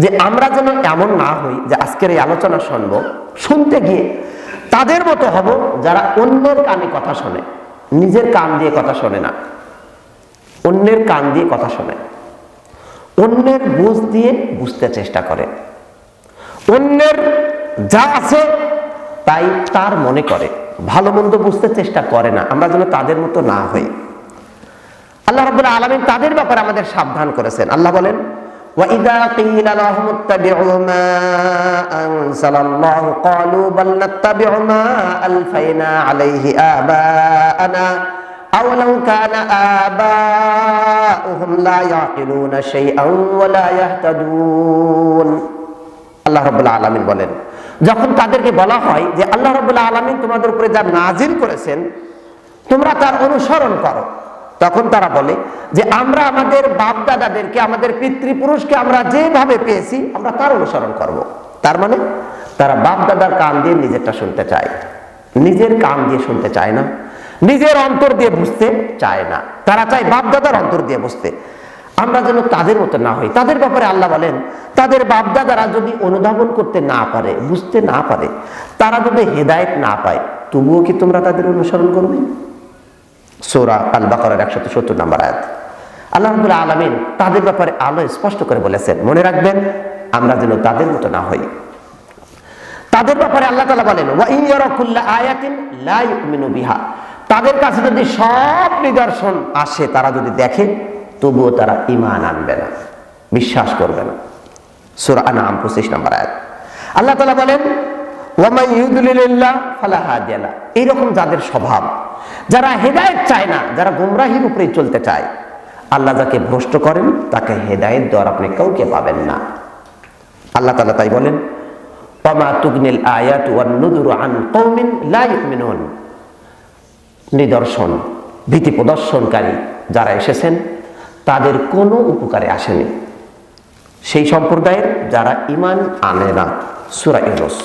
যে আমরা যেন এমন না হই যে আজকের এই আলোচনা শুনবো, শুনতে গিয়ে তাদের মতো হব যারা অন্যের কানে কথা শোনে, নিজের কান দিয়ে কথা শোনে না, অন্যের কান দিয়ে কথা শোনে, অন্যের বুঝ দিয়ে বুঝতে চেষ্টা করে, অন্যের যা আছে তাই তার মনে করে, ভালো মন্দ বুঝতে চেষ্টা করে না। আমরা যেন তাদের মতো না হই। আল্লাহ রাব্বুল আলামিন তাদের ব্যাপারে আমাদের সাবধান করেছেন। আল্লাহ বলেন, وَإِذَا قِيلَ لَهُمُ اتَّبِعُوا مَا أَنزَلَ اللَّهُ قَالُوا بَلْ نَتَّبِعُ مَا أَلْفَيْنَا عَلَيْهِ آبَاءَنَا أَوَلَوْ كَانَ آبَاؤُهُمْ لَا يَعْقِلُونَ شَيْئًا وَلَا يَهْتَدُونَ। আল্লাহ রাব্বুল আলামিন বলেন, যখন তাদেরকে বলা হয় যে আল্লাহ রাব্বুল আলামিন তোমাদের উপরে যা নাজিল করেছেন তোমরা তার অনুসরণ করো, তখন তারা বলে যে আমরা আমাদের বাপ দাদাদেরকে, আমাদের পিতৃপুরুষকে আমরা যেভাবে পেয়েছি আমরা তার অনুসরণ করব। তার মানে তারা বাপ দাদার কান দিয়ে নিজেরটা শুনতে চায়, নিজের কান দিয়ে শুনতে চায় না, নিজের অন্তর দিয়ে বুঝতে চায় না, তারা চায় বাপ দাদার অন্তর দিয়ে বুঝতে। আমরা যেন তাদের মতো না হই। তাদের ব্যাপারে আল্লাহ বলেন, তাদের বাপ দাদারা যদি অনুধাবন করতে না পারে, বুঝতে না পারে, তারা যদি হেদায়েত না পায়, তবুও কি তোমরা তাদের অনুসরণ করবে? সূরা আল বাকারার 170 নম্বর আয়াত। আল্লাহ রাব্বুল আলামিন তাদের ব্যাপারে আলো স্পষ্ট করে বলেছেন। মনে রাখবেন, আমরা যেন তাদের মতো না হই। তাদের ব্যাপারে আল্লাহ তাআলা বলেন, ওয়া ইন ইয়ারা কুল্লা আয়াতিন লা ইউমিনু বিহা। তাদের কাছে যদি সব নিদর্শন আসে, তারা যদি দেখে, তবুও তারা ঈমান আনবে না, বিশ্বাস করবে না। সূরা আনআম 25 নম্বর আয়াত। আল্লাহ তাআলা বলেন, ওয়া মান ইউদ্লিলিল্লাহ ফালা হাদিয়া লা। এইরকম যাদের স্বভাব, যারা হেদায়েত চায় না, যারা গোমরাহির উপরে চলতে চায়, আল্লাহ যাকে ভ্রষ্ট করেন তাকে হেদায়েত দেওয়ার আপনি কাউকে পাবেন না। আল্লাহ তাআলা তাই বলেন, ওয়ামা তুগনিল আয়াতু ওয়ান নুযুরু আন কওমিন লা ইউমিনুন। নিদর্শন, ভীতি প্রদর্শনকারী যারা এসেছেন তাদের কোনো উপকারে আসেনি সেই সম্প্রদায়ের যারা ঈমান আনে না। সূরা ইউনূস।